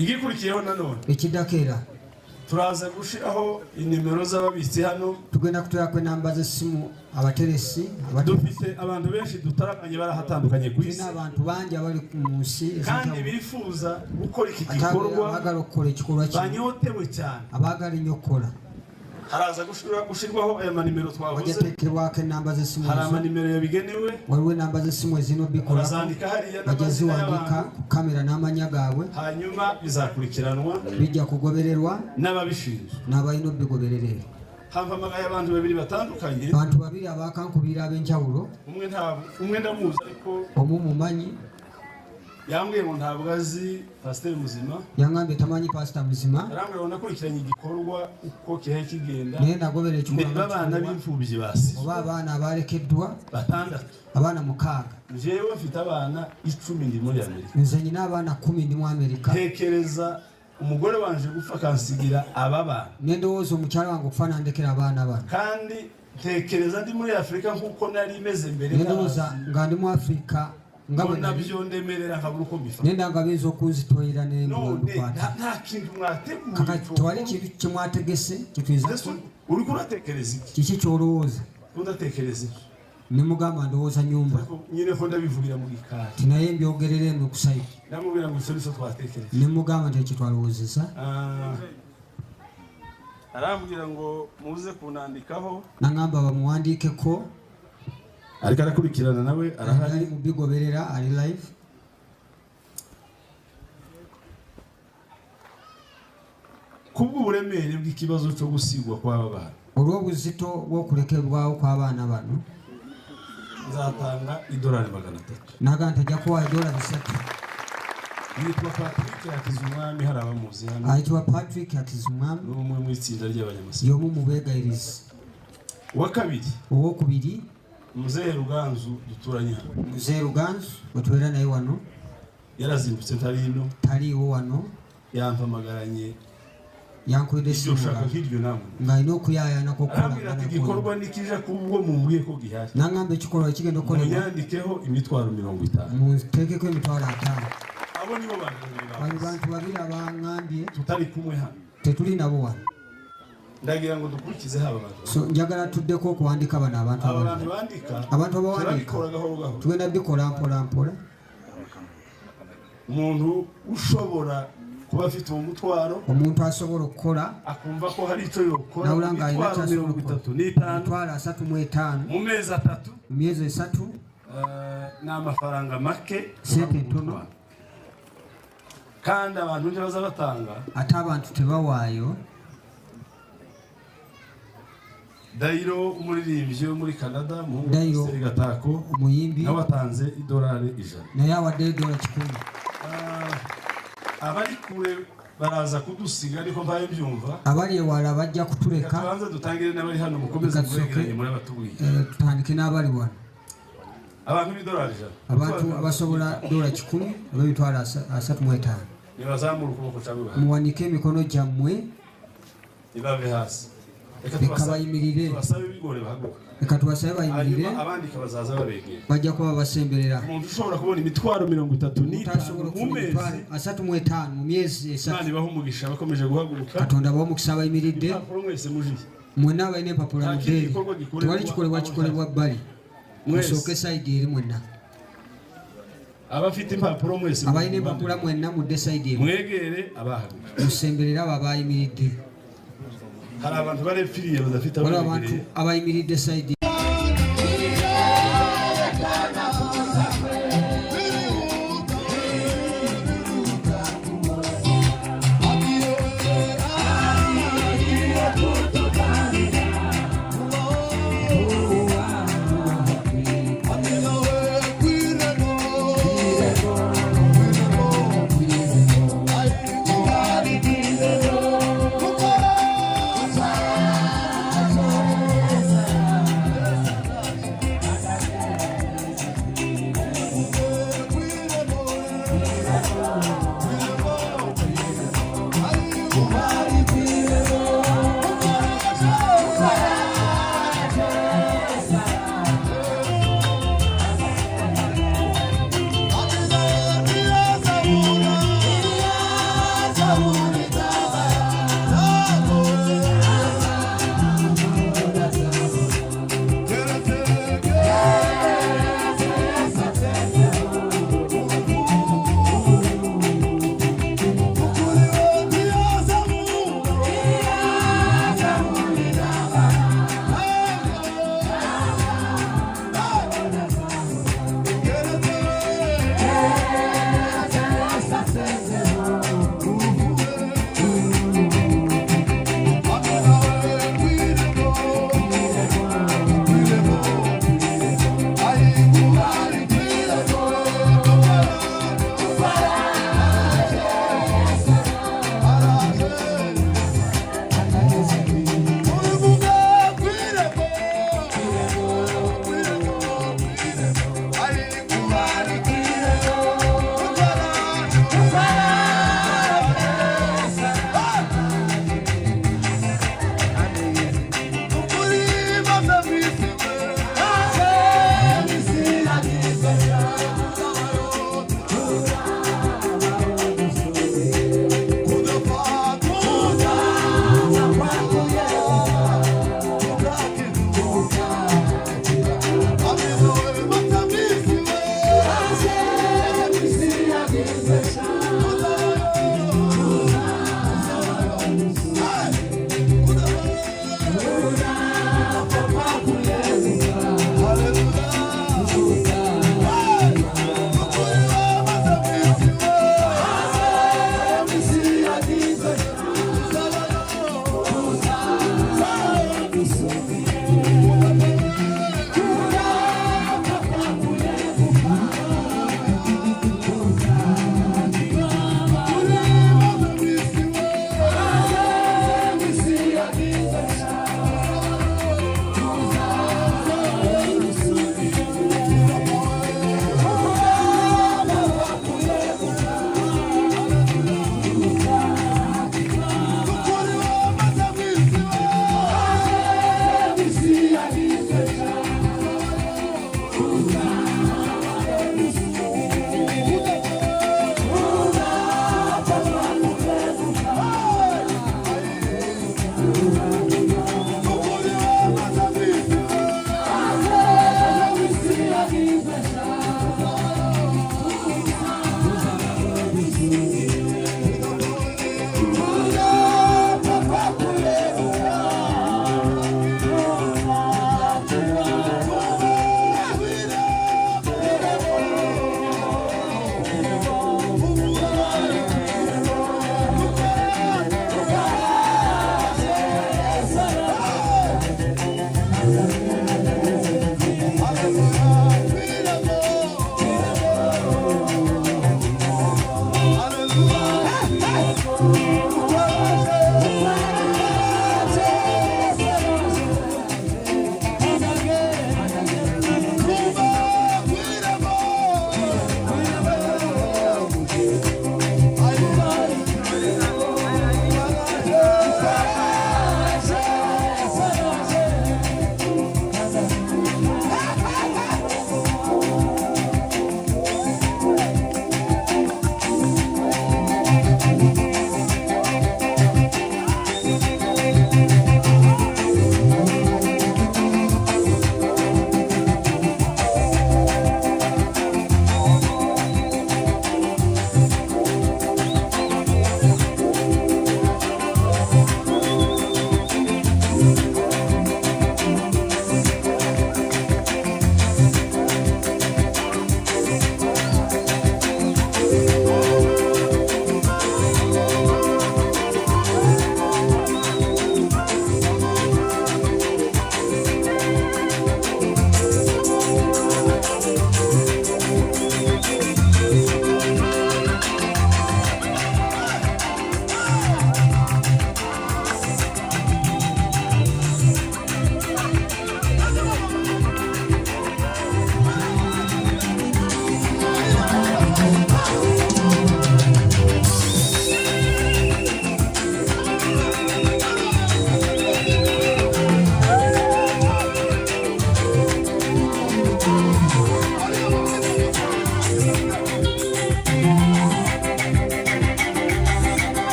igikurikiyeho nanone ekidakera turaza gushiraho inimero z'ababitsi hano tugenda kutuyakwe namba z'essimu abateresi dufite abantu benshi dutarakanye barahatandukanye ku isi n'abantu banje abali ku munsi kandi bifuza gukora iki gikorwa abagala okukora ekikorwa kino banyotewe cyane abagala nnyo okukola haraza gushirwaho aya manimero twavuze wajatekerwako enamba z'essimu hari amanimero yabigenewe waliwo enamba z'essimu ezino bikola bazandika hariya bajaziwandika ku kamera n'amanya gaabwe hanyuma bizakurikiranwa bijja kugobererwa n'ababishinzwe n'abalina obigobererera havamagaye abantu babiri batandukanye abantu babiri abakankubira ab'enjawulo umwe ndamuzi ariko omu mumanyi yambwiye ngo ntabwo azi pasiteri muzima yangambye tamanyi pasita muzima arambwira ngo nakurikiranye igikorwa uko kihe kigenda naye nagoberera ekikorwa abana b'imfubyi basi oba abaana abalekeddwa batandatu abaana 6 jewe mfite abana 10 ndi muri Amerika nze nyina abaana 10 ndi mu Amerika tekereza umugore wanje gupfa kansigira aba bana nendowooza omukyala wange okufa nandekera abaana bano kandi tekereza ndi muri Afrika nkuko nari imeze mbere nendowooza nga ndi mu Afrika ngabona byo ndemerera nkabura uko mbifa nenda ngabizo kuzitoyira n'embondo kwata nta kintu mwateguye kaka twali kintu kimwategese kitwiza uri kuratekereza iki kiki cyolowooza undatekereza nimugamba ndowooza nyumba nyine ko ndabivugira mu gikari tinaye mbyogerere no kusayidi namubira ngo isoriso twatekereza nimugamba nte kitwalowoozesa arambwira ngo muze kunandikaho nangamba bamuwandikeko ariko arakurikirana nawe arahari mu bigoberera ari live kubw'uburemere bw'ikibazo cyo gusigwa kw'aba bana olw'obuzito bw'okulekerwawo kw'abaana bano nzatanga $300 naga ntajja kuwa $3 yitwa Patrick Hakizumwami hari abamuzi hano ayitwa Patrick Hakizumwami n'umwe mu itsinda ry'abanyamasaka yomu mubegayiriza wa kabiri owokubiri Mzee Ruganzu duturanye hano Mzee Ruganzu batwera naye wano yarazindutse ntarino taliwo wano yampamagaranye yankwede shaka hiryo namwe ngaino okuyaya nakokola igikorwa nikija kubwo mumbuye ko gihari nangambe kikorwa kigendo kole yandikeho imitwaro 50 mutekeko imitwaro 5 abo nibo bantu babiri abangambye tutari kumwe hano tetuli nabo wano ndagira ngo dukurikize haba abantu so njagala tuddeko okuwandika bano abantu abawandika tugenda bikola mpola mpola umuntu ushobora kuba afite umutwaro omuntu asobola okukola akumva ko hari icyo yokora nawulanga ayina kyasobola 35 mu mezi 3 mu myezi 3 n'amafaranga make sente ntono kandi abantu nje baza batanga ate abantu tebawaayo Dairo umuririmbyi wo muri Canada mu Gatako umuyimbi nawe atanze $100 naye awadde $10 abari kure baraza kudusiga ariko mbaye byumva abari ewala bajja kutuleka tubanza dutangire n'abari hano mukomeze kwegeranye muri abatubuye tutandike n'abali wano abantu $100 abantu abasobola $10 ab'emitwalo 35 nibazamura ukuboko cyangwa muwanike emikono gyammwe ibave hasi reka bayimirire reka tubasabe bayimirire abandika bazaza babegera bajja kuba basemberera umuntu ushobora kubona imitwaro 35 mu myezi 3 kandi baho umugisha bakomeje guhaguruka katonda baho mukisa bayimiridde mwena abalina empapula muderi twali kikolebwa bbali musooke sayidi eri mwenna abafite impapuro mwese abalina empapula mwenna mudde sayidi eri mwegere abahaguruka musemberera abo abayimiridde hari abantu barepfiriye badafite abantu abayimiridde sayidi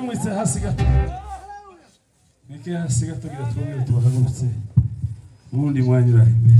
mwitse hasi gato nike hasi gato gira twongere tubahagurutse ubundi mwanyura imbere